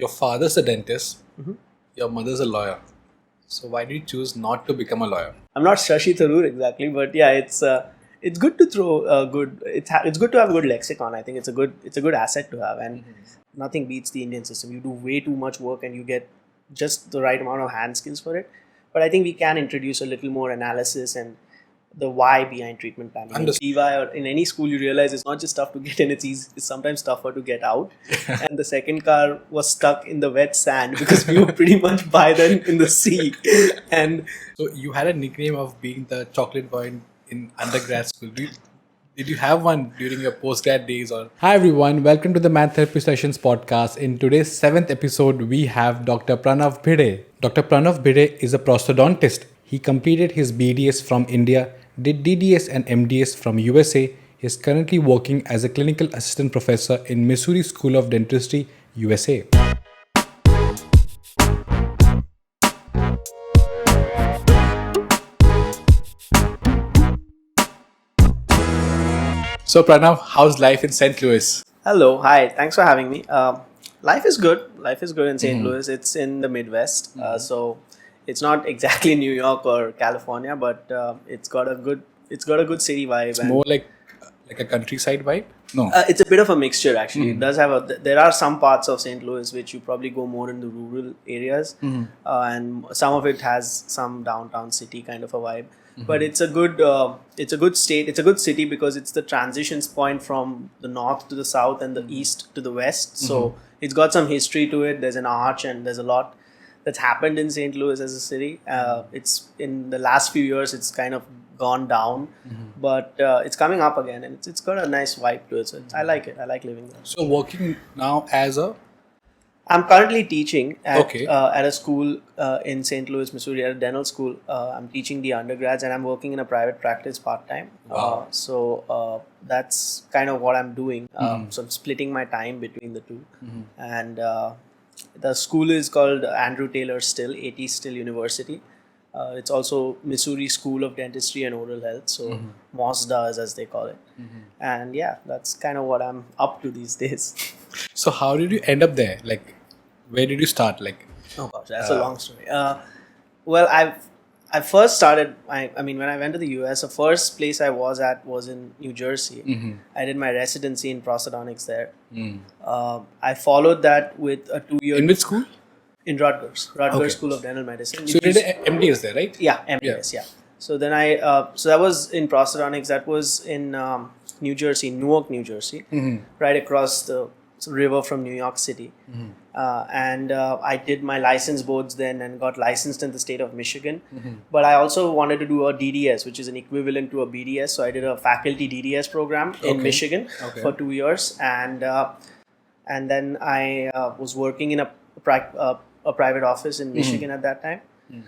Your father's a dentist. Mhm. Your mother's a lawyer. So why did you choose not to become a lawyer? I'm not Shashi Tharoor exactly, but yeah, it's good to throw a good. It's good to have a good lexicon. I think it's a good asset to have, and nothing beats the Indian system. You do way too much work, and you get just the right amount of hand skills for it. But I think we can introduce a little more analysis and the why behind treatment planning. In Understood. EY or in any school, you realize it's not just tough to get in; it's sometimes tougher to get out. And the second car was stuck in the wet sand because we were pretty much by then in the sea, and So you had a nickname of being the chocolate boy in undergrad school. Did you have one during your postgrad days or? Hi everyone, welcome to the MADtherapy Sessions podcast. In today's 7th episode, we have Dr. Pranav Bhide. Dr. Pranav Bhide is a prosthodontist. He completed his BDS from India, did DDS and MDS from USA. He is currently working as a clinical assistant professor in Missouri School of Dentistry, USA. So Pranav, how's life in St. Louis? hello, hi, thanks for having me. Life is good. Life is good in St. Louis. It's in the Midwest, so it's not exactly New York or California, but it's got a good city vibe. It's more like a countryside vibe? No. It's a bit of a mixture actually. It does have there are some parts of St. Louis which you probably go more in the rural areas, and some of it has some downtown city kind of a vibe. But it's a good state. It's a good city because it's the transitions point from the north to the south and the east to the west. So it's got some history to it. There's an arch and there's a lot that's happened in St. Louis as a city. It's in the last few years it's kind of gone down, but it's coming up again, and it's got a nice vibe to it. So I like it. I like living there. So working now as a I'm currently teaching Okay. at a school in St. Louis, Missouri, at a dental school. I'm teaching the undergrads, and I'm working in a private practice part time. Wow. So that's kind of what I'm doing. So I'm splitting my time between the two, and the school is called Andrew Taylor Still, AT Still University. It's also Missouri School of Dentistry and Oral Health, so MADtherapy as they call it. And yeah, that's kind of what I'm up to these days. So how did you end up there? Like, where did you start? Like, Oh gosh, that's a long story. Well, I first started. I mean, when I went to the US, the first place I was at was in New Jersey. I did my residency in prosthodontics there. I followed that with a 2-year in which school? in Rutgers Okay. School of Dental Medicine. So you did a MDS there, right? Yeah, MDS. Yeah. So then so that was in prosthodontics. That was in New Jersey, Newark, New Jersey, right across the river from New York City. And I did my license boards then and got licensed in the state of Michigan. But I also wanted to do a DDS, which is an equivalent to a BDS. So I did a faculty DDS program in Michigan for 2 years, and then I was working in a private office in Michigan at that time,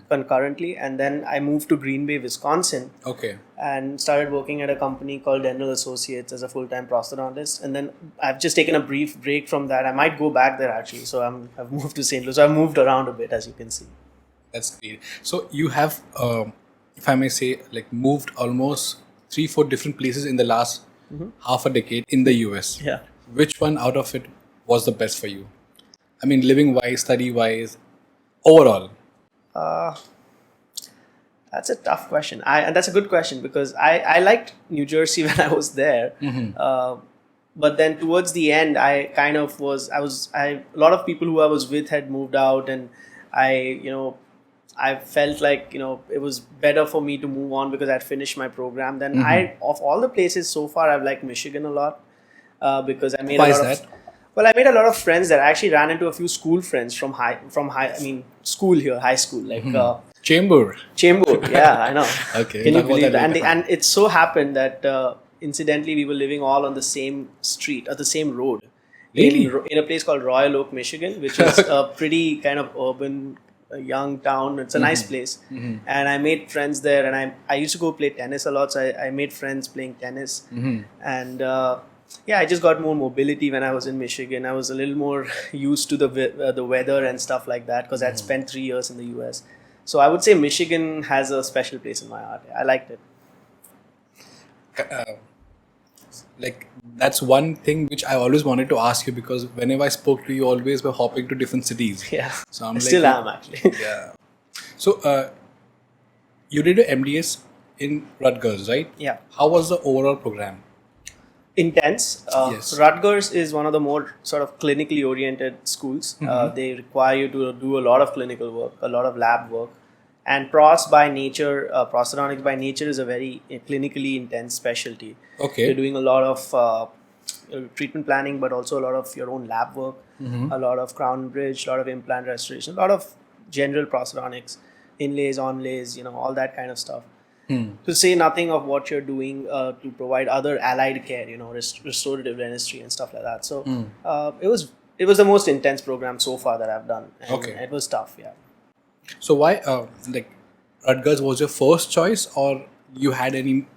concurrently, and then I moved to Green Bay, Wisconsin, Okay. and started working at a company called Dental Associates as a full-time prosthodontist. And then I've just taken a brief break from that. I might go back there actually. So I've moved to St. Louis. I've moved around a bit, as you can see. That's great. So you have, if I may say, like moved almost 3-4 different places in the last half a decade in the US. Yeah. Which one out of it was the best for you? I mean, living wise, study wise, overall. That's a tough question. And that's a good question because I liked New Jersey when I was there. But then towards the end, I kind of a lot of people who I was with had moved out, and I felt like, it was better for me to move on because I'd finished my program. Then of all the places so far, I've liked Michigan a lot because I made Why a is lot that? Well, I made a lot of friends there. I actually ran into a few school friends from school here, high school, like Chamber. Yeah, I know. Okay. Can you talk about believe that that? later. And it so happened that incidentally we were living all on the same street or the same road. Really? In a place called Royal Oak, Michigan, which is a pretty kind of urban, young town. It's a nice place. And I made friends there, and I used to go play tennis a lot. So I made friends playing tennis. And I just got more mobility when I was in Michigan. I was a little more used to the weather and stuff like that because I'd spent 3 years in the US. So I would say Michigan has a special place in my heart. I liked it. like that's one thing which I always wanted to ask you, because whenever I spoke to you, always were hopping to different cities. Yeah. So I'm I like, still am actually. yeah. So you did your MDS in Rutgers, right? Yeah. How was the overall program? Intense. Yes. Rutgers is one of the more sort of clinically oriented schools. They require you to do a lot of clinical work, a lot of lab work. And prosthodontics by nature is a very clinically intense specialty. Okay. You're doing a lot of treatment planning, but also a lot of your own lab work, a lot of crown and bridge, a lot of implant restoration, a lot of general prosthodontics, inlays, onlays, all that kind of stuff. To say nothing of what you're doing to provide other allied care, restorative dentistry and stuff like that. So it was the most intense program so far that I've done. And Okay. It was tough, yeah. So why like Rutgers was your first choice, or you had any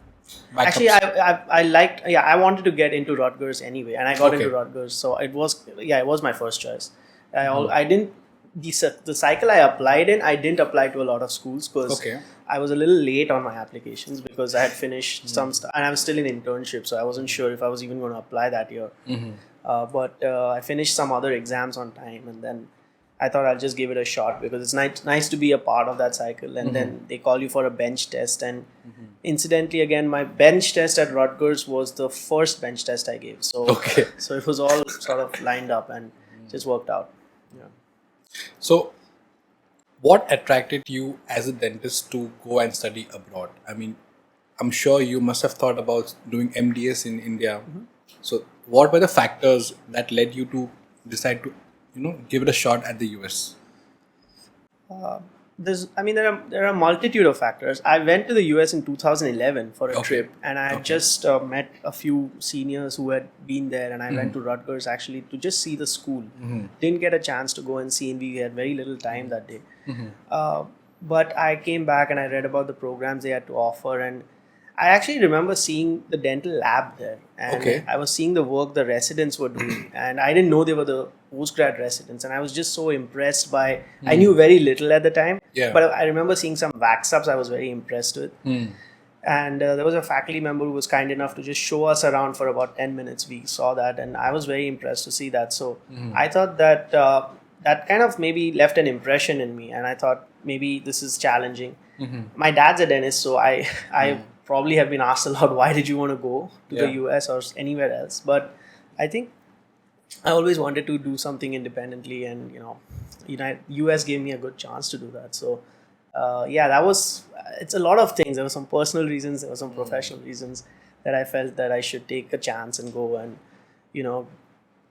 backups? Actually, I wanted to get into Rutgers anyway, and I got Okay. into Rutgers. So it was my first choice. I didn't, the cycle I applied in, I didn't apply to a lot of schools because Okay. I was a little late on my applications because I had finished some stuff and I was still in internship. So I wasn't sure if I was even going to apply that year. But I finished some other exams on time, and then I thought I'll just give it a shot because it's nice to be a part of that cycle. And then they call you for a bench test. And incidentally, again, my bench test at Rutgers was the first bench test I gave. So, Okay. so it was all sort of lined up and just worked out. Yeah. So, what attracted you as a dentist to go and study abroad? I mean, I'm sure you must have thought about doing MDS in India. So, what were the factors that led you to decide to, give it a shot at the US? There are a multitude of factors. I went to the US in 2011 for a Okay. trip, and I had just met a few seniors who had been there, and I went to Rutgers actually to just see the school. Didn't get a chance to go and see, and we had very little time that day. But I came back and I read about the programs they had to offer, and I actually remember seeing the dental lab there, and Okay. I was seeing the work the residents were doing, and I didn't know they were the postgrad residents, and I was just so impressed by. I knew very little at the time, Yeah. but I remember seeing some wax ups I was very impressed with. And there was a faculty member who was kind enough to just show us around for about 10 minutes. We saw that, and I was very impressed to see that. So I thought that that kind of maybe left an impression in me, and I thought maybe this is challenging. My dad's a dentist, so I probably have been asked a lot, why did you want to go to the US or anywhere else? But I think I always wanted to do something independently, and US gave me a good chance to do that. So it's a lot of things. There were some personal reasons, there were some professional reasons that I felt that I should take a chance and go and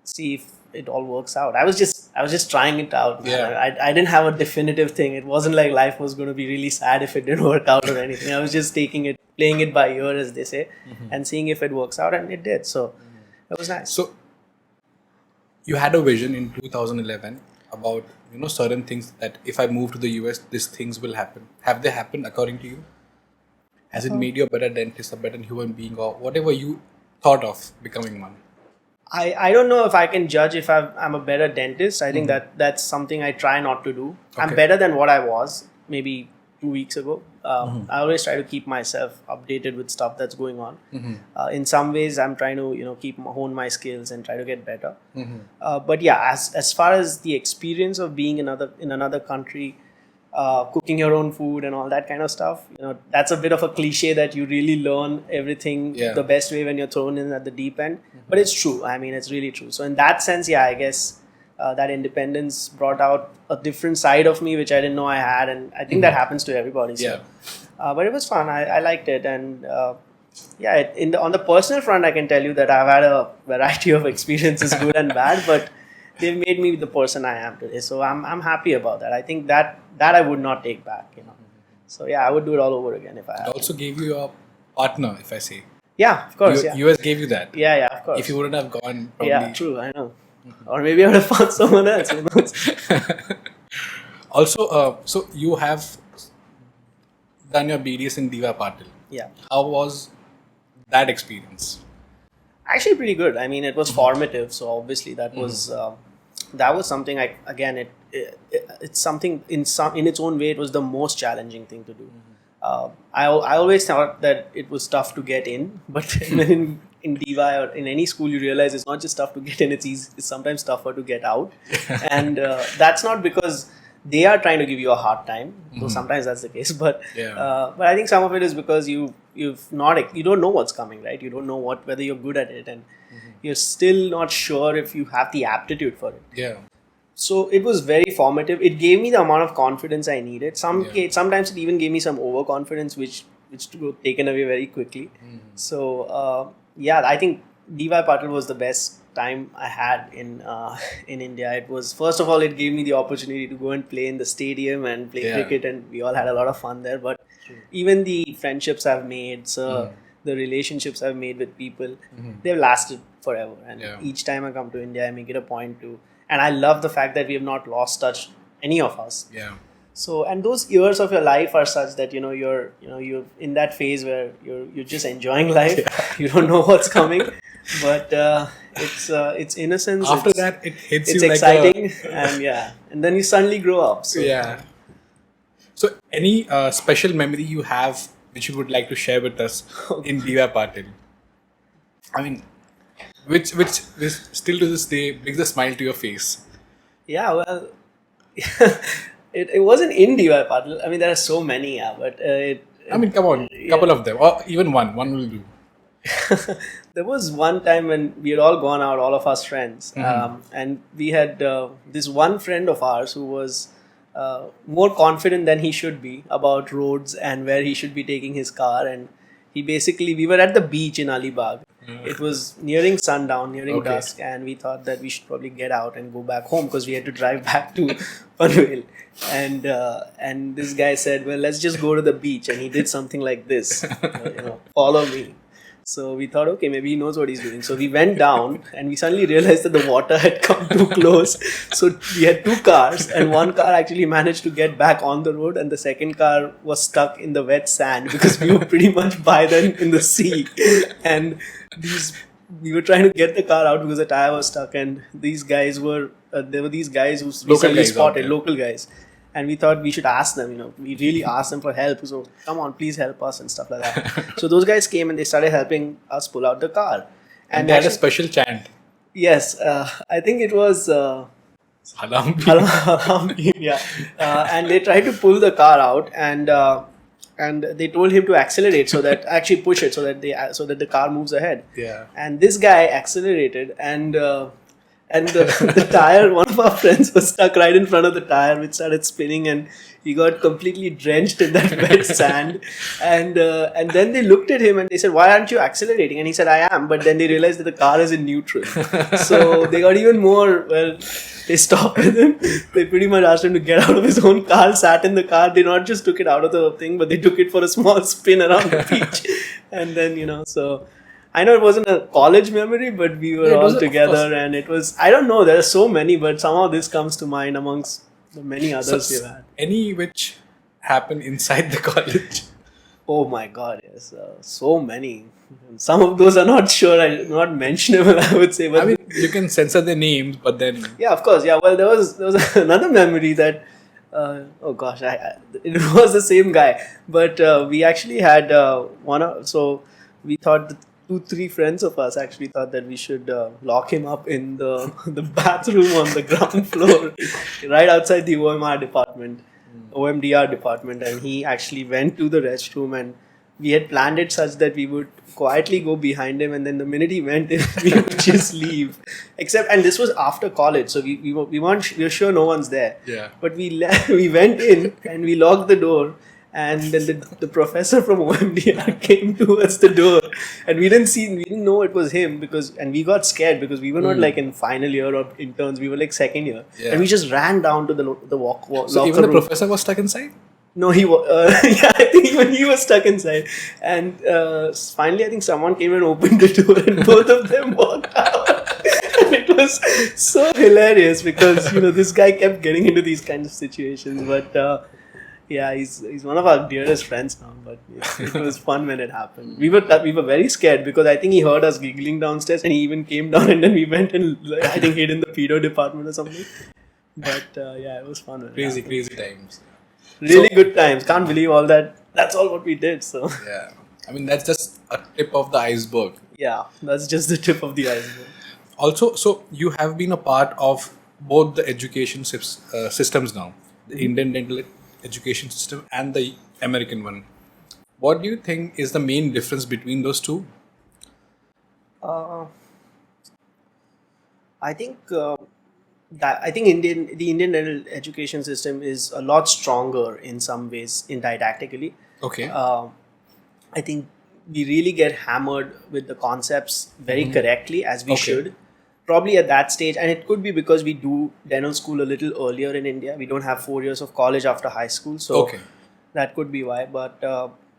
see if it all works out. I was just trying it out, man. Yeah. I didn't have a definitive thing. It wasn't like life was going to be really sad if it didn't work out or anything. I was just playing it by ear, as they say, and seeing if it works out, and it did. So it was nice. So, you had a vision in 2011 about certain things that if I move to the US, these things will happen. Have they happened according to you? Has it made you a better dentist, a better human being, or whatever you thought of becoming one? I don't know if I can judge if I'm a better dentist. I think that's something I try not to do. I'm Okay. better than what I was maybe 2 weeks ago. I always try to keep myself updated with stuff that's going on. In some ways, I'm trying to hone my skills and try to get better. But yeah, as far as the experience of being in another country, cooking your own food and all that kind of stuff, that's a bit of a cliche that you really learn everything the best way when you're thrown in at the deep end. But it's true. I mean, it's really true. So in that sense, yeah, I guess that independence brought out a different side of me, which I didn't know I had. And I think that happens to everybody. So. But it was fun. I liked it. And on the personal front, I can tell you that I've had a variety of experiences, good and bad, but they've made me the person I am today. So I'm happy about that. I think that I would not take back, So yeah, I would do it all over again if I had. It also gave you a partner, if I say. Yeah, of course. US gave you that. Yeah, of course. If you wouldn't have gone, probably. Yeah, true. I know. Or maybe I would have found someone else. Who knows? Also, so you have done your BDS in Diva Patil. Yeah. How was that experience? Actually, pretty good. I mean, it was formative. So obviously, that was something. It's something in its own way. It was the most challenging thing to do. I always thought that it was tough to get in, but in DY or in any school, you realize it's not just tough to get in, it's sometimes tougher to get out. And that's not because they are trying to give you a hard time, though sometimes that's the case. But but I think some of it is because you don't know what's coming, right? You don't know whether you're good at it, and you're still not sure if you have the aptitude for it. Yeah. So it was very formative. It gave me the amount of confidence I needed. Sometimes it even gave me some overconfidence, which got taken away very quickly. So I think DY Patil was the best time I had in India. It was, first of all, it gave me the opportunity to go and play in the stadium and play cricket, and we all had a lot of fun there. But even the friendships I've made, the relationships I've made with people, they've lasted forever. And each time I come to India, I make it a point to. And I love the fact that we have not lost touch, any of us. Yeah. So, and those years of your life are such that you're in that phase where you're just enjoying life. You don't know what's coming, but it's innocence. After that, it hits you like exciting, and then you suddenly grow up. So. Yeah. So, any special memory you have which you would like to share with us in DY Patil? I mean, which still to this day brings a smile to your face. Yeah, well, it wasn't in DY Patil. I mean, there are so many, but come on, couple of them, or even one will do. There was one time when we had all gone out, all of us friends, and we had this one friend of ours who was more confident than he should be about roads and where he should be taking his car. And we were at the beach in Alibag. It was nearing sundown, nearing dusk, and we thought that we should probably get out and go back home because we had to drive back to Panvel. And this guy said, well, let's just go to the beach. And he did something like this, follow me. So we thought, okay, maybe he knows what he's doing. So we went down and we suddenly realized that the water had come too close. So we had two cars, and one car actually managed to get back on the road, and the second car was stuck in the wet sand because we were pretty much by then in the sea. And we were trying to get the car out because the tire was stuck, and these guys were these guys who we spotted, local guys. And we thought we should ask them, we really asked them for help. So, come on, please help us and stuff like that. So, those guys came and they started helping us pull out the car. And they had a special chant. Yes, I think it was... Halam. Yeah. And they tried to pull the car out, and they told him to accelerate push it so that the car moves ahead. Yeah. And this guy accelerated, and the tire, one of our friends was stuck right in front of the tire, which started spinning, and he got completely drenched in that wet sand. And then they looked at him and they said, why aren't you accelerating? And he said, I am. But then they realized that the car is in neutral. So they got even more, they stopped with him. They pretty much asked him to get out of his own car, sat in the car. They not just took it out of the thing, but they took it for a small spin around the beach. And then, so... I know it wasn't a college memory, but we were all together, and it was, I don't know, there are so many, but somehow this comes to mind amongst the many others we've had. Any which happened inside the college? Oh my God, yes. So many. Some of those are not mentionable, I would say. But I mean, you can censor the names, but then... Yeah, of course. Yeah, well, there was another memory that... it was the same guy. But we actually had so we thought that 2-3 friends of us actually thought that we should lock him up in the bathroom on the ground floor right outside the OMDR department, and he actually went to the restroom, and we had planned it such that we would quietly go behind him, and then the minute he went in, we would just leave. And this was after college, so we were sure no one's there. Yeah. But we went in and we locked the door. And then the professor from OMDR came towards the door, and we didn't know it was him and we got scared because we were not like in final year or interns, we were like second year, and we just ran down to the locker So even the professor was stuck inside? No, he was. I think even he was stuck inside, and finally I think someone came and opened the door, and both of them walked out. And it was so hilarious because this guy kept getting into these kinds of situations, but. Yeah, he's one of our dearest friends now, but it was fun when it happened. We were very scared because I think he heard us giggling downstairs, and he even came down, and then we went and I think hid in the pedo department or something. But it was fun. Crazy times. Really good times. Can't believe all that. That's all what we did. So yeah, I mean that's just a tip of the iceberg. Yeah, that's just the tip of the iceberg. Also, so you have been a part of both the education systems now, the Indian dental education system and the American one. What do you think is the main difference between those two? Uh, I think the Indian dental education system is a lot stronger in some ways in didactically. Okay. I think we really get hammered with the concepts very correctly as we Okay. should. Probably at that stage, and it could be because we do dental school a little earlier in India. We don't have 4 years of college after high school, so Okay. that could be why. But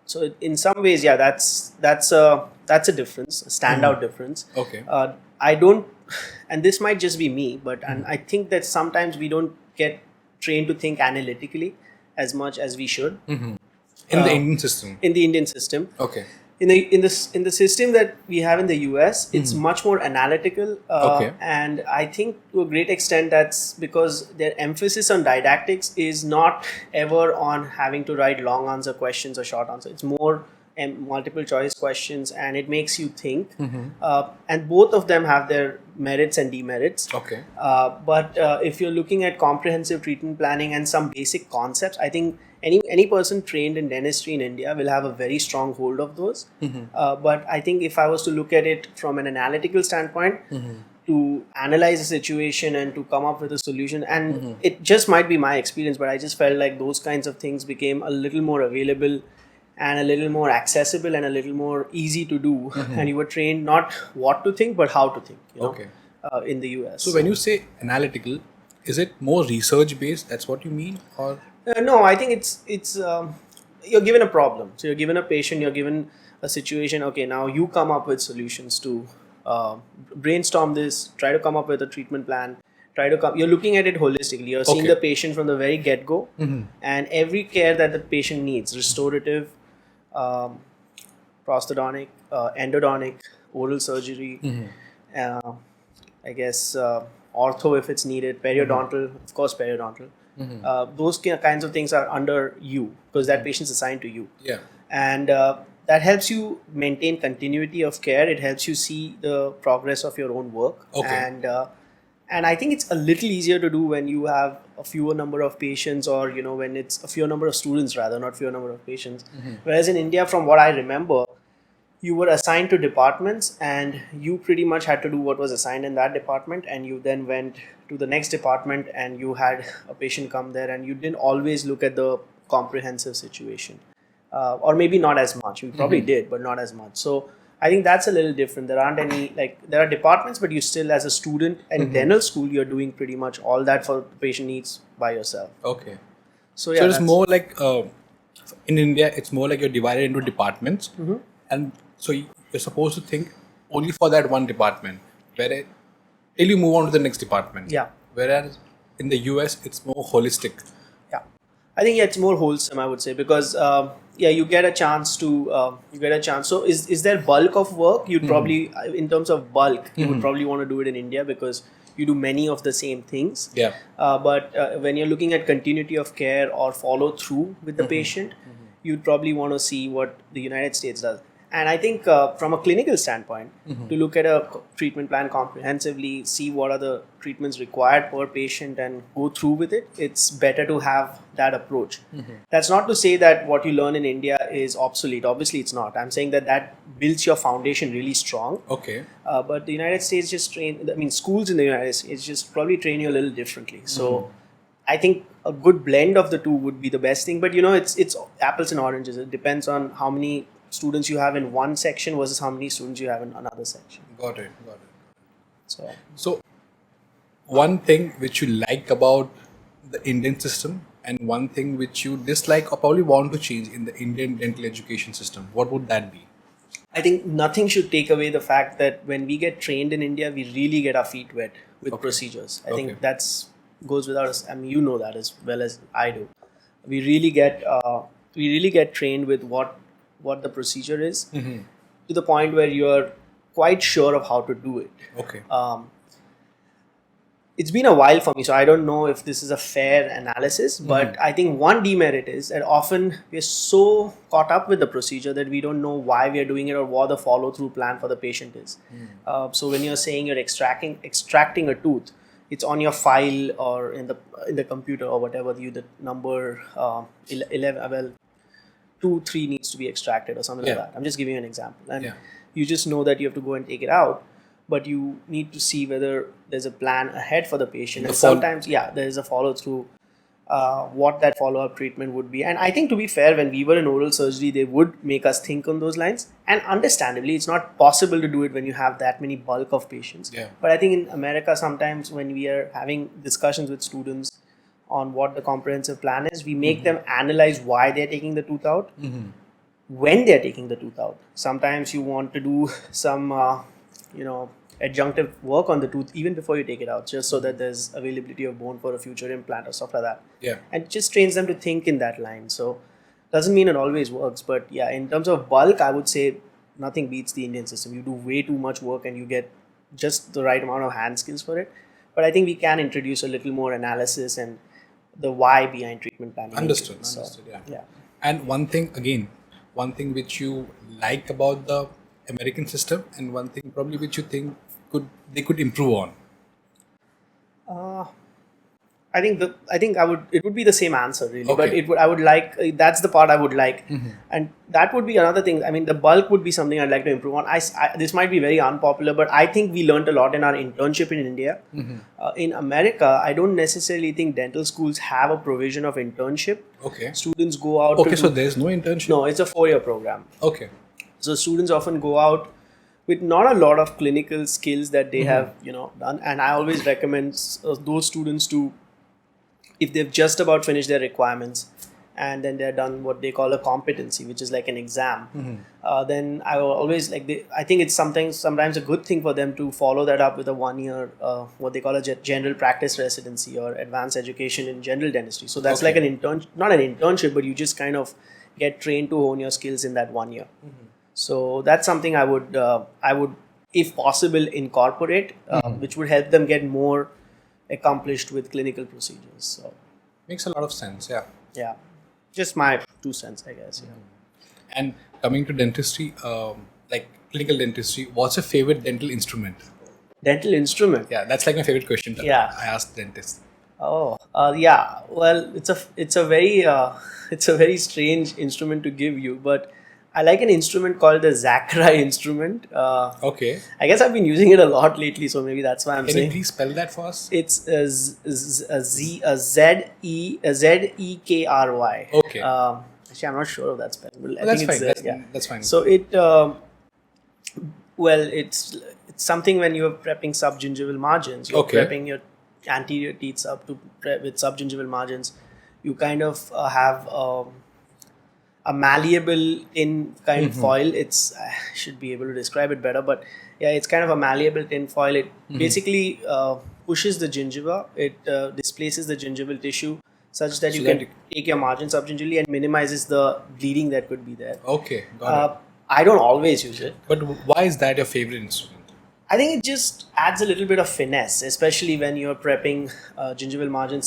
so in some ways, yeah, that's a difference, a standout difference. Okay. I don't, and this might just be me, but and I think that sometimes we don't get trained to think analytically as much as we should In the Indian system. in the Indian system. Okay. In the system that we have in the US, it's much more analytical, Okay. and I think to a great extent that's because their emphasis on didactics is not ever on having to write long answer questions or short answer. It's more multiple choice questions, and it makes you think. And both of them have their merits and demerits. Okay. But if you're looking at comprehensive treatment planning and some basic concepts, I think any person trained in dentistry in India will have a very strong hold of those. But I think if I was to look at it from an analytical standpoint, to analyze a situation and to come up with a solution, and it just might be my experience, but I just felt like those kinds of things became a little more available and a little more accessible and a little more easy to do. And you were trained not what to think but how to think, Okay. in the US. So when you say analytical, is it more research based? That's what you mean, or No, I think it's you're given a problem. So you're given a patient, you're given a situation. Okay, now you come up with solutions to brainstorm this. Try to come up with a treatment plan. You're looking at it holistically. You're seeing Okay. the patient from the very get go, and every care that the patient needs: restorative, prosthodontic, endodontic, oral surgery. I guess ortho if it's needed, periodontal, of course, periodontal. Those kinds of things are under you because that patient's assigned to you, yeah. and that helps you maintain continuity of care. It helps you see the progress of your own work. Okay. And I think it's a little easier to do when you have a fewer number of patients, or when it's a fewer number of students rather, not fewer number of patients. Whereas in India, from what I remember, you were assigned to departments and you pretty much had to do what was assigned in that department, and you then went to the next department and you had a patient come there, and you didn't always look at the comprehensive situation, or maybe not as much. You probably did, but not as much. So I think that's a little different. There aren't any, there are departments, but you still, as a student in dental school, you're doing pretty much all that for the patient needs by yourself. Okay. So yeah, So it's that's- more like in India, it's more like you're divided into departments, and so you're supposed to think only for that one department, where till you move on to the next department. Yeah. Whereas in the US, it's more holistic. Yeah, I think it's more wholesome, I would say, because you get a chance to So is there bulk of work? You'd probably, in terms of bulk, you would probably want to do it in India because you do many of the same things. Yeah. But when you're looking at continuity of care or follow through with the patient, you'd probably want to see what the United States does. And I think from a clinical standpoint, to look at a treatment plan comprehensively, see what are the treatments required per patient and go through with it, it's better to have that approach. That's not to say that what you learn in India is obsolete. Obviously, it's not. I'm saying that builds your foundation really strong. Okay. But the United States schools in the United States just probably train you a little differently. So I think a good blend of the two would be the best thing. But it's apples and oranges. It depends on how many students you have in one section versus how many students you have in another section. Got it. So One thing which you like about the Indian system and one thing which you dislike or probably want to change in the Indian dental education system, what would that be? I think nothing should take away the fact that when we get trained in India, we really get our feet wet with procedures. I think that's goes without us. I mean, you know that as well as I do. We really get trained with what the procedure is to the point where you're quite sure of how to do it. Okay. it's been a while for me, so I don't know if this is a fair analysis, but I think one demerit is that often we're so caught up with the procedure that we don't know why we are doing it or what the follow-through plan for the patient is. So when you're saying you're extracting a tooth, it's on your file or in the computer or whatever, the number 11, well, 2, 3 needs to be extracted or something like that. I'm just giving you an example. And you just know that you have to go and take it out, but you need to see whether there's a plan ahead for the patient. And sometimes, there is a follow through, what that follow-up treatment would be. And I think, to be fair, when we were in oral surgery, they would make us think on those lines. And understandably, it's not possible to do it when you have that many bulk of patients. But I think in America, sometimes when we are having discussions with students on what the comprehensive plan is, we make them analyze why they're taking the tooth out, when they're taking the tooth out. Sometimes you want to do some adjunctive work on the tooth even before you take it out, just so that there's availability of bone for a future implant or stuff like that. And just trains them to think in that line. So doesn't mean it always works, but in terms of bulk, I would say nothing beats the Indian system. You do way too much work and you get just the right amount of hand skills for it. But I think we can introduce a little more analysis and the why behind treatment planning. Understood. And one thing which you like about the American system, and one thing probably which you think they could improve on. It would be the same answer really, but I would like, that's the part I would like, and that would be another thing. I mean, the bulk would be something I'd like to improve on. This might be very unpopular, but I think we learned a lot in our internship in India. In America, I don't necessarily think dental schools have a provision of internship. Students go out. So there's no internship? No, it's a 4-year program. So students often go out with not a lot of clinical skills that they have, done. And I always recommend those students to, if they've just about finished their requirements and then they're done what they call a competency, which is like an exam, then I will always I think it's sometimes a good thing for them to follow that up with a 1-year, what they call a general practice residency or advanced education in general dentistry. So that's like not an internship, but you just kind of get trained to hone your skills in that 1 year. So that's something I would, if possible, incorporate, which would help them get more accomplished with clinical procedures. So makes a lot of sense. Just my 2 cents, I guess. And coming to dentistry, like clinical dentistry, what's your favorite dental instrument? Dental instrument? That's like my favorite question I ask dentists. Well, it's a very strange instrument to give you, but I like an instrument called the Zachary instrument. I guess I've been using it a lot lately, so maybe that's why I'm saying. Can you please spell that for us? It's Zekry. Actually, I'm not sure of that spelling. But that's fine. That's fine. So it's something when you're prepping subgingival margins. You're prepping your anterior teeth with subgingival margins. You kind of have a malleable tin kind of foil. I should be able to describe it better, but it's kind of a malleable tin foil. It basically pushes the gingiva. It displaces the gingival tissue such that you can take your margin subgingivally and minimizes the bleeding that could be there. Got it. I don't always use it. But why is that your favorite instrument? I think it just adds a little bit of finesse, especially when you're prepping gingival margin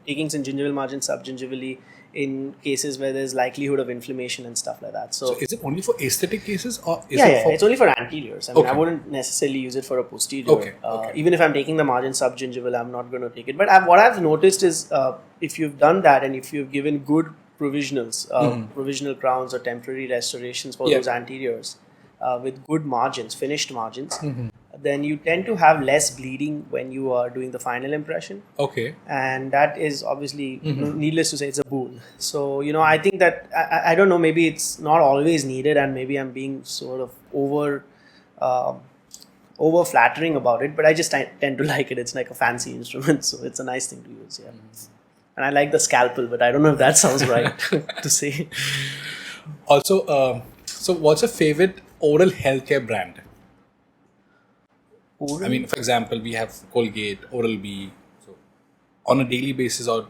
taking some gingival margin subgingivally in cases where there's likelihood of inflammation and stuff like that. So is it only for aesthetic cases, or it's only for anteriors. I mean, I wouldn't necessarily use it for a posterior. Even if I'm taking the margin subgingival, I'm not going to take it. But what I've noticed is if you've done that and if you've given good provisionals, provisional crowns or temporary restorations for those anteriors with good margins, finished margins, then you tend to have less bleeding when you are doing the final impression. And that is obviously, needless to say, it's a boon. So, I think that, I don't know, maybe it's not always needed and maybe I'm being sort of over flattering about it, but I just tend to like it. It's like a fancy instrument, so it's a nice thing to use. And I like the scalpel, but I don't know if that sounds right to say. Also, so what's your favorite oral healthcare brand? I mean, for example, we have Colgate, Oral-B. So, on a daily basis, or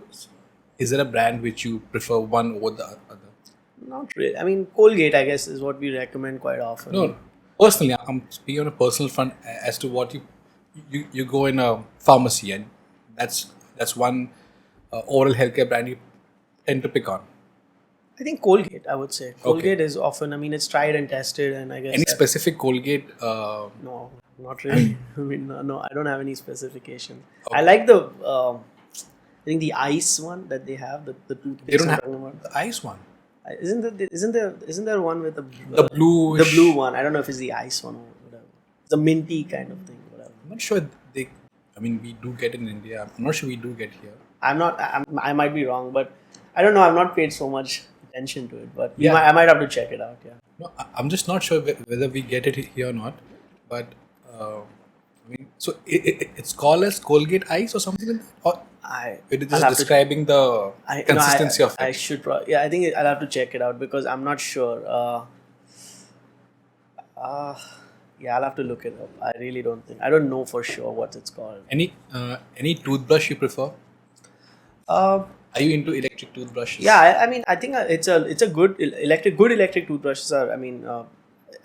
is there a brand which you prefer one over the other? Not really. I mean, Colgate, I guess, is what we recommend quite often. No, personally, I'm speaking on a personal front as to what you you go in a pharmacy, and that's one oral healthcare brand you tend to pick on. I think Colgate, I would say. Okay. Colgate is often, I mean, it's tried and tested, and I guess. Any specific Colgate? No, not really. I mean, no, I don't have any specification. Okay. I like the, I think the ice one that they have, the toothpaste. They don't I'm have talking about. the ice one. Isn't there one with The blue. the blue one? I don't know if it's the ice one or whatever. It's a minty kind of thing, whatever. I'm not sure they. I mean, we do get in India. I'm not sure we do get here. I might be wrong, but I don't know. I've not paid so much attention to it, but Yeah. I might have to check it out. Yeah. No, I'm just not sure whether we get it here or not. But I mean, so it's called as Colgate Ice or something like that, or it is I'll just have to- describing the consistency of it. I should probably, yeah, I think I'll have to check it out because I'm not sure. Yeah, I'll have to look it up. I really don't think. I don't know for sure what it's called. Any toothbrush you prefer? Uh, Are you into electric toothbrushes? yeah, I mean, I think it's a good electric toothbrushes are. I mean,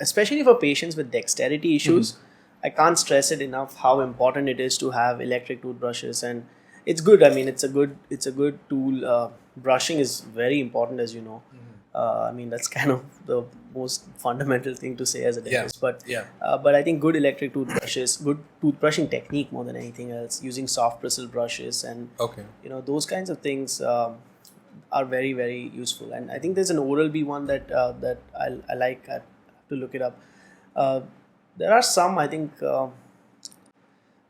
especially for patients with dexterity issues, I can't stress it enough how important it is to have electric toothbrushes, and it's good. I mean, it's a good tool. Brushing is very important, as you know. I mean, that's kind of the most fundamental thing to say as a dentist. But I think good electric toothbrushes, good toothbrushing technique more than anything else, using soft bristle brushes and Okay. those kinds of things are very, very useful. And I think there's an Oral-B one that I like. I have to look it up. There are some, I think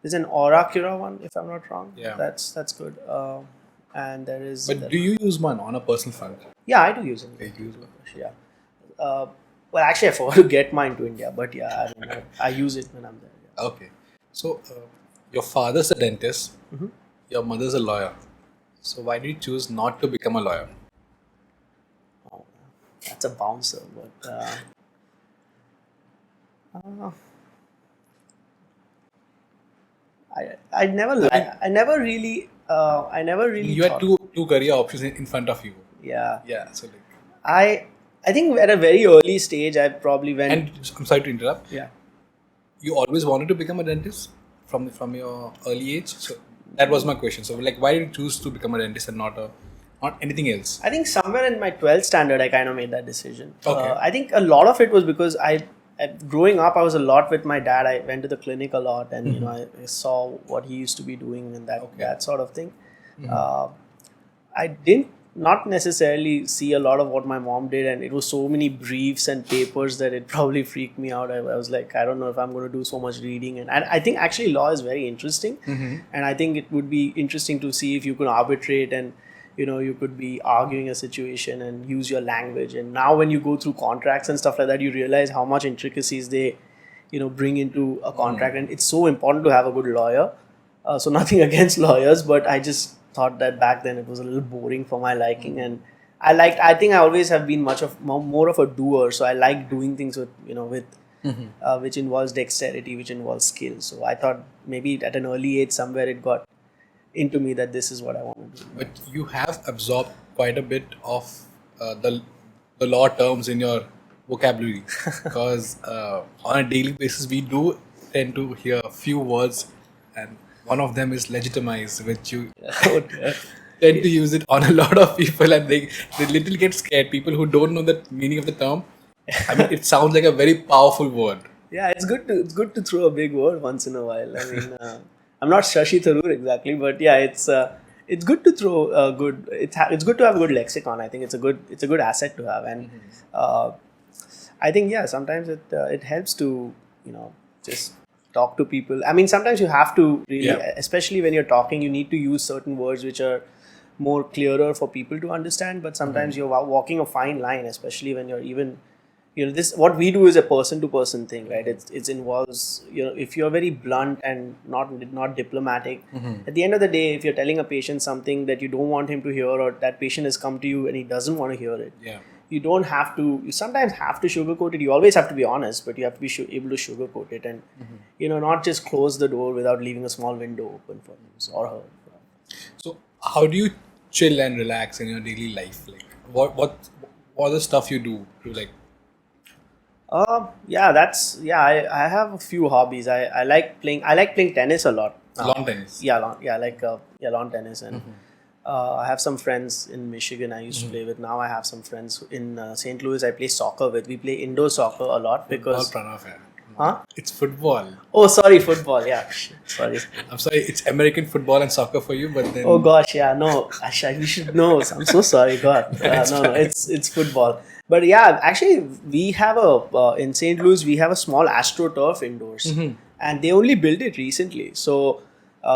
there's an Aura-Cura one, if I'm not wrong. Yeah. That's good. And there is. But do you use one on a personal front? Yeah, I do use it. Okay, you use one. Yeah. Well, actually, I forgot to get mine to India, but yeah, I don't know. I use it when I'm there. Yeah. Okay. So your father's a dentist. Your mother's a lawyer. So why did you choose not to become a lawyer? Oh, that's a bouncer, but. I never really. You had two career options in front of you. Yeah. Yeah. So like. I think at a very early stage, I probably went. And I'm sorry to interrupt. Yeah. You always wanted to become a dentist from your early age. So that was my question. So like, why did you choose to become a dentist and not anything else? I think somewhere in my 12th standard, I kind of made that decision. Okay. I think a lot of it was because growing up, I was a lot with my dad. I went to the clinic a lot, and I saw what he used to be doing and that sort of thing. I didn't not necessarily see a lot of what my mom did, and it was so many briefs and papers that it probably freaked me out. I was like, I don't know if I'm going to do so much reading, and I think actually law is very interesting, and I think it would be interesting to see if you could arbitrate and you could be arguing a situation and use your language. And now when you go through contracts and stuff like that, you realize how much intricacies they bring into a contract, and it's so important to have a good lawyer. So nothing against lawyers, but I just thought that back then it was a little boring for my liking, and I think I always have been more of a doer, so I like doing things with which involves dexterity, which involves skill. So I thought maybe at an early age somewhere it got into me that this is what I want to do. But you have absorbed quite a bit of the law terms in your vocabulary, because on a daily basis we do tend to hear a few words, and one of them is legitimize, which you tend to use it on a lot of people, and they literally get scared. People who don't know the meaning of the term, I mean, it sounds like a very powerful word. Yeah, it's good to throw a big word once in a while. I mean, I'm not Shashi Tharoor exactly, but yeah, it's good to throw a good. It's good to have a good lexicon. I think it's a good asset to have, and I think sometimes it helps to just talk to people. I mean, sometimes you have to really, especially when you're talking, you need to use certain words which are more clearer for people to understand. But sometimes you're walking a fine line, especially when you're even. This what we do is a person-to-person thing, right? It involves if you're very blunt and not diplomatic. At the end of the day, if you're telling a patient something that you don't want him to hear, or that patient has come to you and he doesn't want to hear it, you don't have to. You sometimes have to sugarcoat it. You always have to be honest, but you have to be able to sugarcoat it, and not just close the door without leaving a small window open for him or her. So, how do you chill and relax in your daily life? Like, what are the stuff you do to like I have a few hobbies. I like playing. I like playing tennis a lot. Lawn tennis. Lawn tennis, and I have some friends in Michigan I used to play with. Now I have some friends in St. Louis. I play soccer with. We play indoor soccer a lot because. Pranav, yeah. Huh? It's football. Oh, sorry, football. Yeah, sorry. I'm sorry, it's American football and soccer for you, but then. Oh gosh, yeah, no, actually, we should know. I'm so sorry, God. It's football. But yeah, actually, we have in St. Louis we have a small AstroTurf indoors, and they only built it recently. So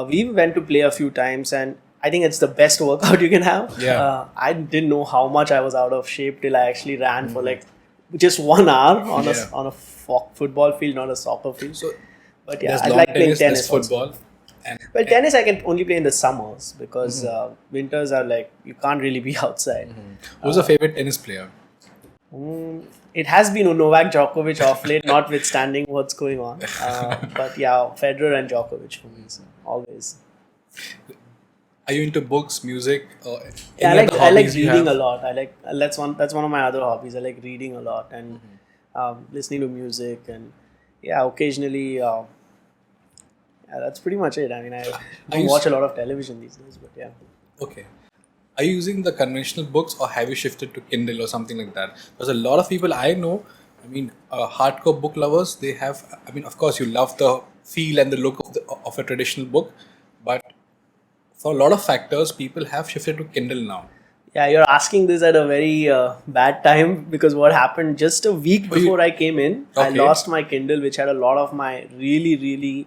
we went to play a few times, and I think it's the best workout you can have. Yeah. I didn't know how much I was out of shape till I actually ran for like just 1 hour on a football field, not a soccer field. So but yeah, there's I lawn like playing tennis, tennis. there's football. And Well, tennis I can only play in the summers because winters are like you can't really be outside. who's your favorite tennis player? It has been Novak Djokovic off late, notwithstanding what's going on. But yeah, Federer and Djokovic for me, so always. Are you into books, music, or Yeah, any other I like hobbies you reading have? a lot. I like that's one of my other hobbies. I like reading a lot and listening to music and yeah, occasionally. Yeah, that's pretty much it. I mean, I don't you watch a lot of television these days, but yeah. Okay. Are you using the conventional books or have you shifted to Kindle or something like that? Because a lot of people I know, I mean, hardcore book lovers, they have, I mean, of course, you love the feel and the look of a traditional book, but for a lot of factors, people have shifted to Kindle now. Yeah, you're asking this at a very bad time because what happened just a week before I came in, I Okay. lost my Kindle, which had a lot of my really, really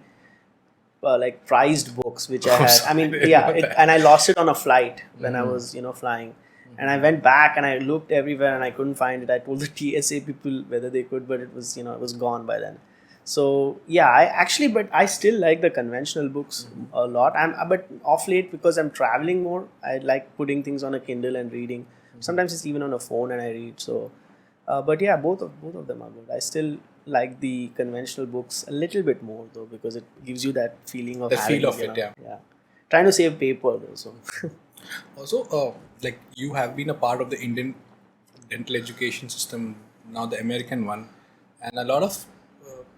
like prized books, which I had. I mean, sorry. yeah, and I lost it on a flight when I was, flying. And I went back and I looked everywhere and I couldn't find it. I told the TSA people whether they could, but it was, it was gone by then. So yeah, but I still like the conventional books a lot. But off late because I'm traveling more, I like putting things on a Kindle and reading. Sometimes it's even on a phone and I read. So, but yeah, both of them are good. I still like the conventional books a little bit more though because it gives you that feeling of The having, feel of it, yeah. yeah. Trying to save paper though. So Also, like you have been a part of the Indian dental education system, now the American one, and a lot of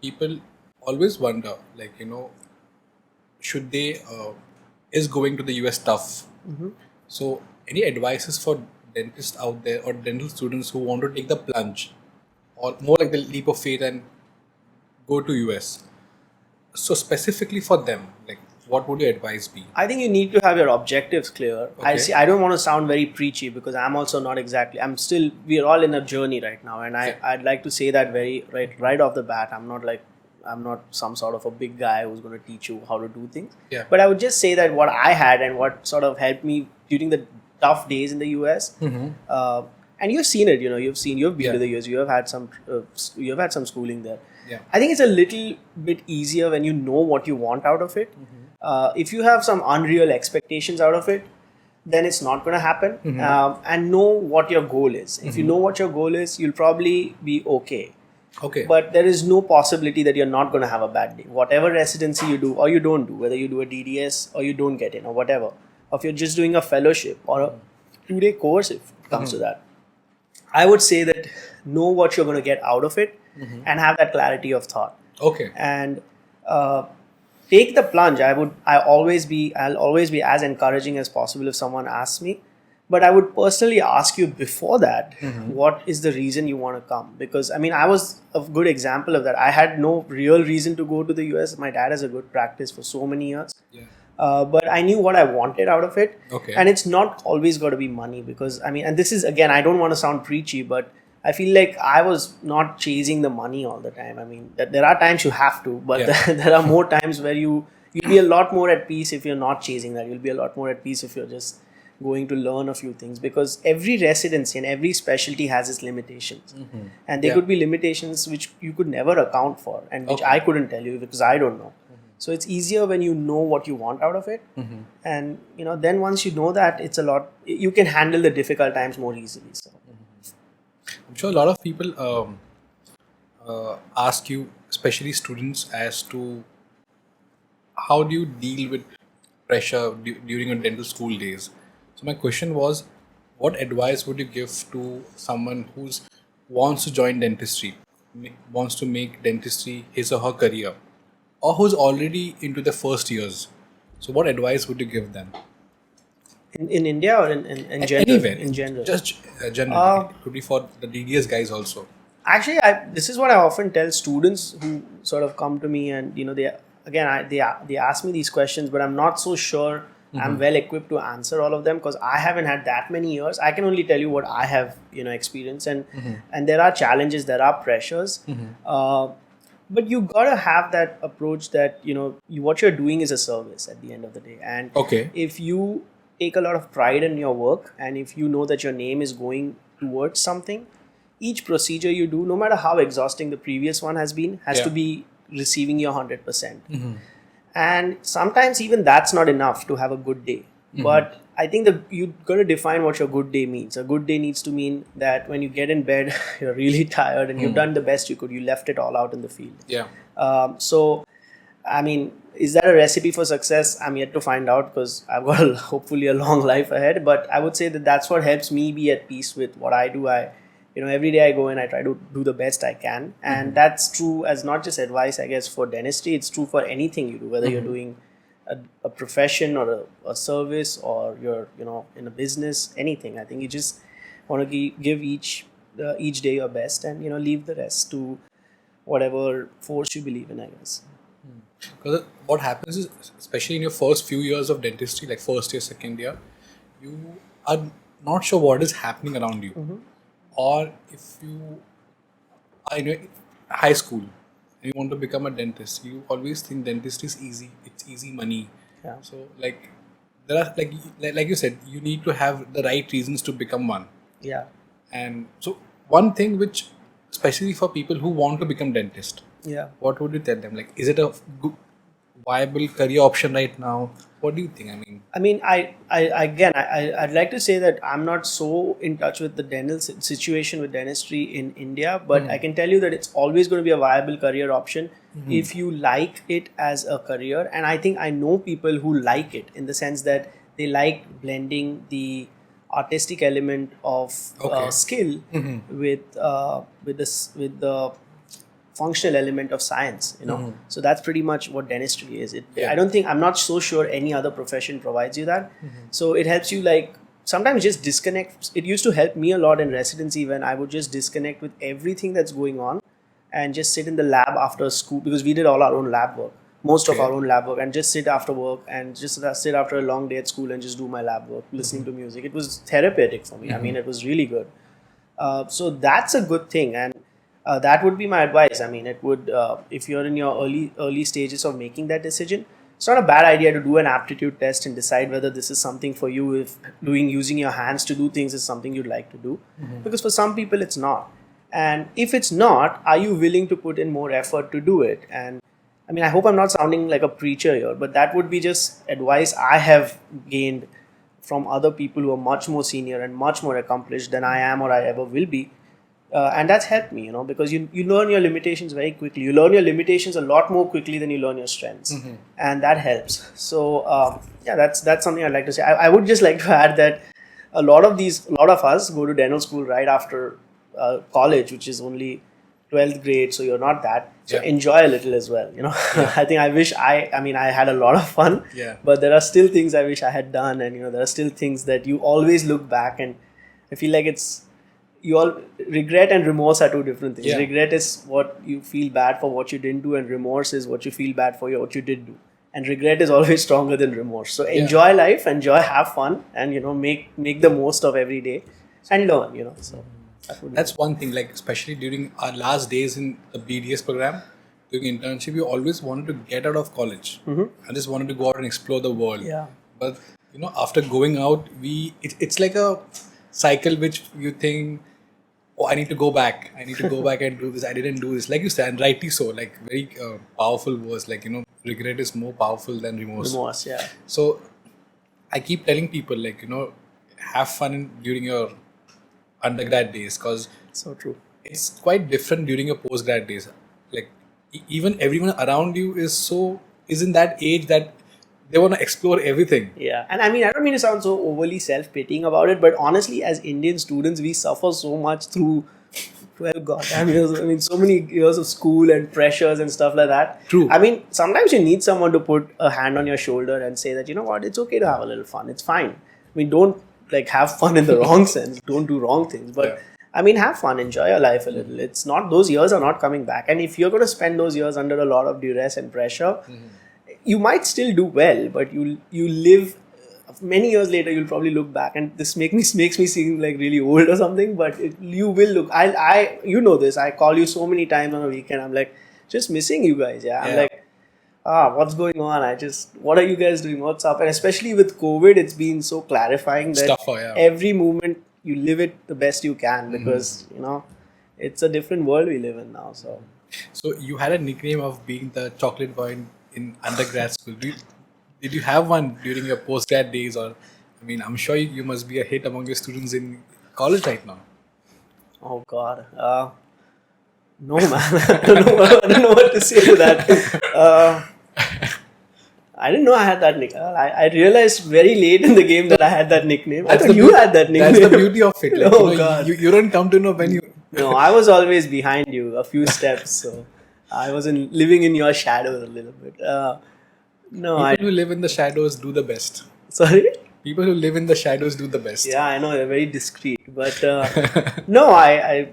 people always wonder, like, should they, is going to the US tough? So, any advices for dentists out there or dental students who want to take the plunge or more like the leap of faith and go to US? So, specifically for them, like, what would your advice be? I think you need to have your objectives clear. Okay. I don't want to sound very preachy because I'm also not exactly. We're all in a journey right now, and I'd like to say that right off the bat. I'm not some sort of a big guy who's going to teach you how to do things. Yeah. But I would just say that what I had and what sort of helped me during the tough days in the US. And you've seen it. You've been to the US. You have had some schooling there. Yeah. I think it's a little bit easier when you know what you want out of it. If you have some unreal expectations out of it, then it's not going to happen. And know what your goal is. If you know what your goal is, you'll probably be okay. Okay. But there is no possibility that you're not going to have a bad day. Whatever residency you do or you don't do, whether you do a DDS or you don't get in or whatever, or if you're just doing a fellowship or a 2-day course if it comes to that, I would say that know what you're going to get out of it and have that clarity of thought. Okay. And take the plunge. I'll always be as encouraging as possible if someone asks me. But I would personally ask you before that, what is the reason you want to come? Because I mean, I was a good example of that. I had no real reason to go to the US. My dad has a good practice for so many years. Yeah. But I knew what I wanted out of it. Okay. And it's not always got to be money because I mean, and this is again, I don't want to sound preachy, but I feel like I was not chasing the money all the time. I mean, there are times you have to, but Yeah. there are more times where you'll be a lot more at peace if you're not chasing that. You'll be a lot more at peace if you're just going to learn a few things because every residency and every specialty has its limitations. And there could be limitations which you could never account for and which I couldn't tell you because I don't know. So it's easier when you know what you want out of it. And, then once you know that, it's a lot, you can handle the difficult times more easily. So. I'm sure a lot of people ask you, especially students, as to how do you deal with pressure during your dental school days. So my question was, what advice would you give to someone who wants to join dentistry? wants to make dentistry his or her career, or who's already into the first years, so what advice would you give them? In India or in general? Anywhere, In general. just generally. It could be for the DDS guys also. Actually, this is what I often tell students who sort of come to me, and they ask me these questions, but I'm not so sure I'm well equipped to answer all of them because I haven't had that many years. I can only tell you what I have experienced, and there are challenges, there are pressures, but you gotta have that approach that what you're doing is a service at the end of the day, and Okay. if you take a lot of pride in your work, and if you know that your name is going towards something, each procedure you do, no matter how exhausting the previous one has been, has to be receiving your 100%. And sometimes even that's not enough to have a good day. But I think that you got to define what your good day means. A good day needs to mean that when you get in bed, you're really tired and you've done the best you could. You left it all out in the field. Yeah. So, I mean, is that a recipe for success? I'm yet to find out because I've got hopefully a long life ahead. But I would say that that's what helps me be at peace with what I do. Every day I go in, I try to do the best I can. And that's true as not just advice, I guess, for dentistry. It's true for anything you do, whether you're doing a profession or a service, or you're, in a business, anything. I think you just want to give each day your best, and, leave the rest to whatever force you believe in, I guess. Because what happens is, especially in your first few years of dentistry, like first year, second year, you are not sure what is happening around you. Or if you are in high school and you want to become a dentist, you always think dentistry is easy. It's easy money. Yeah. So there are like you said, you need to have the right reasons to become one. Yeah. And so one thing which, especially for people who want to become dentist, what would you tell them? Like, is it a good, viable career option right now? What do you think? I'd like to say that I'm not so in touch with the dental situation with dentistry in India, but I can tell you that it's always going to be a viable career option if you like it as a career. And I think I know people who like it in the sense that they like blending the artistic element of skill with the functional element of science, So that's pretty much what dentistry is. I'm not so sure any other profession provides you that. So it helps you sometimes just disconnect. It used to help me a lot in residency when I would just disconnect with everything that's going on and just sit in the lab after school, because we did all our own lab work, most of our own lab work, and just sit after work and just sit after a long day at school and just do my lab work, listening to music. It was therapeutic for me. I mean, it was really good. So that's a good thing. And that would be my advice. I mean, it would, if you're in your early stages of making that decision, it's not a bad idea to do an aptitude test and decide whether this is something for you, if using your hands to do things is something you'd like to do. Because for some people it's not. And if it's not, are you willing to put in more effort to do it? And I mean, I hope I'm not sounding like a preacher here, but that would be just advice I have gained from other people who are much more senior and much more accomplished than I am or I ever will be. And that's helped me, because you learn your limitations very quickly. You learn your limitations a lot more quickly than you learn your strengths. And that helps. So, that's something I'd like to say. I would just like to add that a lot of us go to dental school right after college, which is only 12th grade. So you're not that. So enjoy a little as well, I think I had a lot of fun, but there are still things I wish I had done. And, there are still things that you always look back and I feel like regret and remorse are two different things. Regret is what you feel bad for what you didn't do, and remorse is what you feel bad for what you did do. And regret is always stronger than remorse. So enjoy life, have fun, and make the most of every day and learn. So that's one thing. Like, especially during our last days in the BDS program, during internship, we always wanted to get out of college. I just wanted to go out and explore the world. But after going out, it's like a cycle which you think, oh, I need to go back and do this. I didn't do this. Like you said, and rightly so, like very powerful words, like, regret is more powerful than remorse. So I keep telling people, like, have fun during your undergrad days, because so true. It's quite different during your postgrad days. Like, even everyone around you is in that age that they want to explore everything. And I mean, I don't mean to sound so overly self-pitying about it, but honestly, as Indian students, we suffer so much through 12 goddamn years. I mean, so many years of school and pressures and stuff like that. True. I mean, sometimes you need someone to put a hand on your shoulder and say that, you know what, it's okay to have a little fun. It's fine. I mean, don't like have fun in the wrong sense. Don't do wrong things. But Yeah. I mean, have fun. Enjoy your life a little. It's not, those years are not coming back. And if you're going to spend those years under a lot of duress and pressure, you might still do well, but you live many years later, you'll probably look back, and this makes me seem like really old or something, but you will look, I you know this, I call you so many times on a weekend, I'm like, just missing you guys. Yeah. I'm like, what's going on? What are you guys doing? What's up? And especially with COVID, it's been so clarifying that Tougher, yeah. every moment you live it the best you can, because it's a different world we live in now. So you had a nickname of being the chocolate boy in undergrad school. Did you have one during your postgrad days, or I mean, I'm sure you must be a hit among your students in college right now. Oh God, no man, I don't know what to say to that. I didn't know I had that nickname. I realized very late in the game that I had that nickname. I thought you had that nickname. That's the beauty of it. Like, Oh God. You don't come to know when you. No, I was always behind you a few steps, so I was living in your shadows a little bit. People who live in the shadows do the best. Sorry? People who live in the shadows do the best. Yeah, I know, they're very discreet, but no, I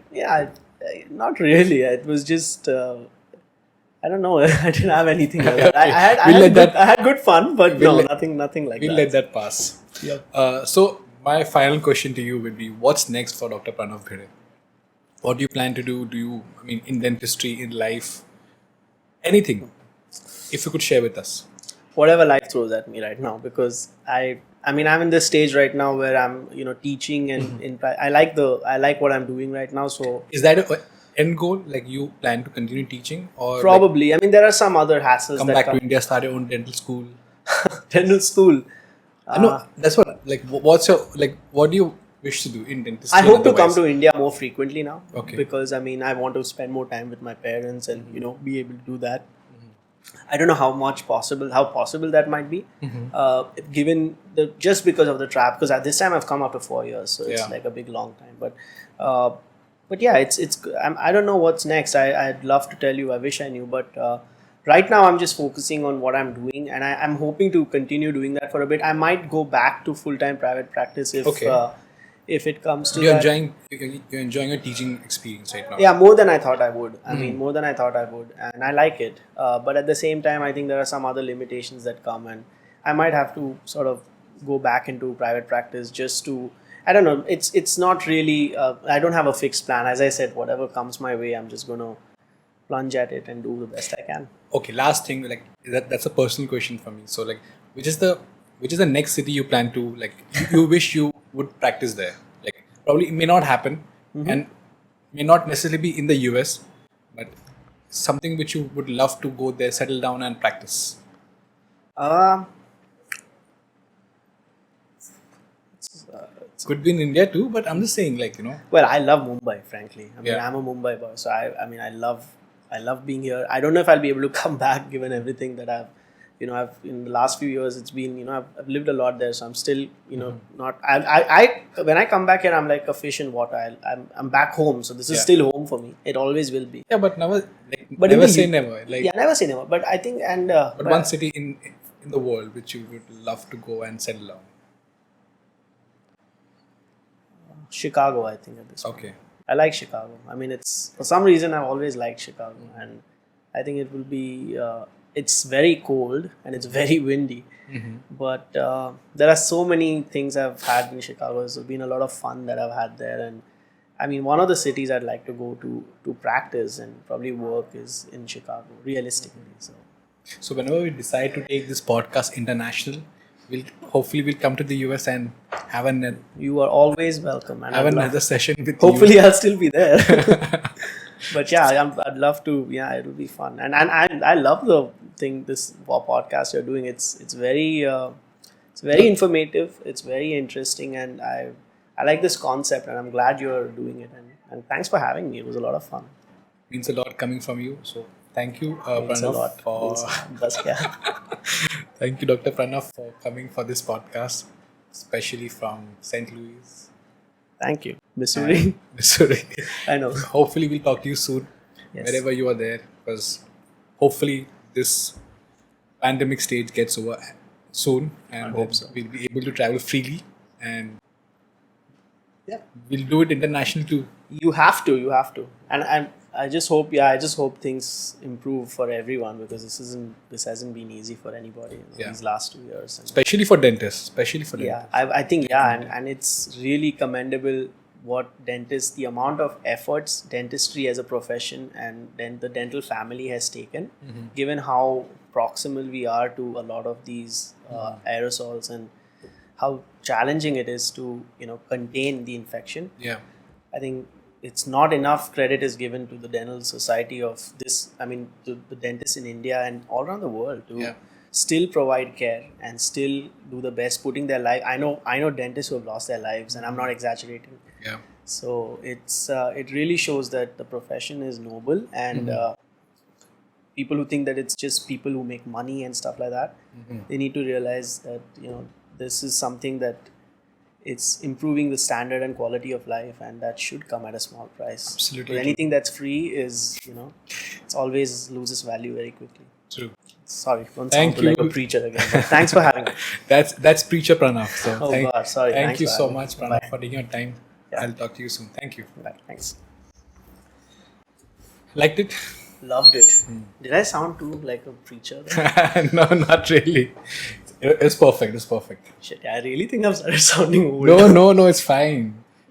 not really. It was just I don't know. I didn't have anything like that. I had good fun, but nothing like We'll that. let that pass. Yep. So my final question to you would be: what's next for Dr. Pranav Bhide? What do you plan to do? In dentistry, in life, anything? If you could share with us. Whatever life throws at me right now, because I'm in this stage right now where I'm teaching, and I like what I'm doing right now. So Is that an end goal? Like you plan to continue teaching, or probably, there are some other hassles come that back to India, start your own dental school? dental school. No, that's what. Like, what's your what do you wish to do in dentistry? I hope to come to India more frequently now. Okay. Because I want to spend more time with my parents and be able to do that. I don't know how possible that might be, given just because of the trap. Because at this time I've come after 4 years, so it's like a big long time. But yeah, I don't know what's next. I'd love to tell you. I wish I knew, but right now I'm just focusing on what I'm doing, and I'm hoping to continue doing that for a bit. I might go back to full-time private practice if it comes to You're that. you're enjoying your teaching experience right now. Yeah, more than I thought I would. More than I thought I would, and I like it. But at the same time, I think there are some other limitations that come, and I might have to sort of go back into private practice just to. I don't know. It's not really. I don't have a fixed plan. As I said, whatever comes my way, I'm just gonna plunge at it and do the best I can. Okay, last thing, like that's a personal question for me. So, like, which is the next city you plan to, like, you wish you would practice there? Like, probably it may not happen, and may not necessarily be in the US, but something which you would love to go there, settle down, and practice. Could be in India too, but I'm just saying, like, Well, I love Mumbai, frankly. Yeah. I'm a Mumbai boy, so I love being here. I don't know if I'll be able to come back given everything that I've in the last few years. It's been I've lived a lot there, so I'm still not. I when I come back here, I'm like a fish in water. I'm back home, so this is still home for me. It always will be. Yeah, but never, But never say never. Like, never say never. But I think but one city in the world which you would love to go and settle down. Chicago, I think at this point. Okay. I like Chicago. It's for some reason I've always liked Chicago, and I think it will be. It's very cold and it's very windy, but there are so many things I've had in Chicago. There's been a lot of fun that I've had there, and one of the cities I'd like to go to practice and probably work is in Chicago, realistically. So whenever we decide to take this podcast international, we'll come to the US and have You are always welcome. And another session with hopefully you. I'll still be there. But yeah, I'd love to. Yeah, it'll be fun, and I love the thing. This podcast you're doing. It's very informative. It's very interesting, and I like this concept, and I'm glad you're doing it. And thanks for having me. It was a lot of fun. Means a lot coming from you. So thank you, Means a Pranav, lot. Thank you, Dr. Pranav, for coming for this podcast, especially from St. Louis. Thank you. Missouri. Missouri. I know. Hopefully, we'll talk to you soon, Yes. wherever you are there, because hopefully this pandemic stage gets over soon, and hope then so. we'll be able to travel freely, and yeah, we'll do it international too. You have to, and I just hope, things improve for everyone, because this hasn't been easy for anybody these last 2 years. And Especially for dentists. I think and it's really commendable what dentists, the amount of efforts dentistry as a profession and then the dental family has taken, given how proximal we are to a lot of these aerosols and how challenging it is to contain the infection. Yeah. I think it's not enough credit is given to the dental society of this. I mean, to the dentists in India and all around the world to still provide care and still do the best, putting their life. I know dentists who have lost their lives, and I'm not exaggerating. Yeah. So it really shows that the profession is noble, and people who think that it's just people who make money and stuff like that, they need to realize that this is something that it's improving the standard and quality of life, and that should come at a small price. Absolutely. But anything that's free is it's always loses value very quickly. True. Sorry, don't Thank sound like you. a preacher again. But thanks for having me. That's preacher Pranav. So Oh God, sorry. Thank Thanks you for so having me. much, Pranav, Bye. for taking your time. Yeah. I'll talk to you soon. Thank you. Bye. Thanks. Liked it? Loved it. Did I sound too like a preacher? No, not really. It's perfect. It's perfect. Shit, I really think I've started sounding old. No, it's fine.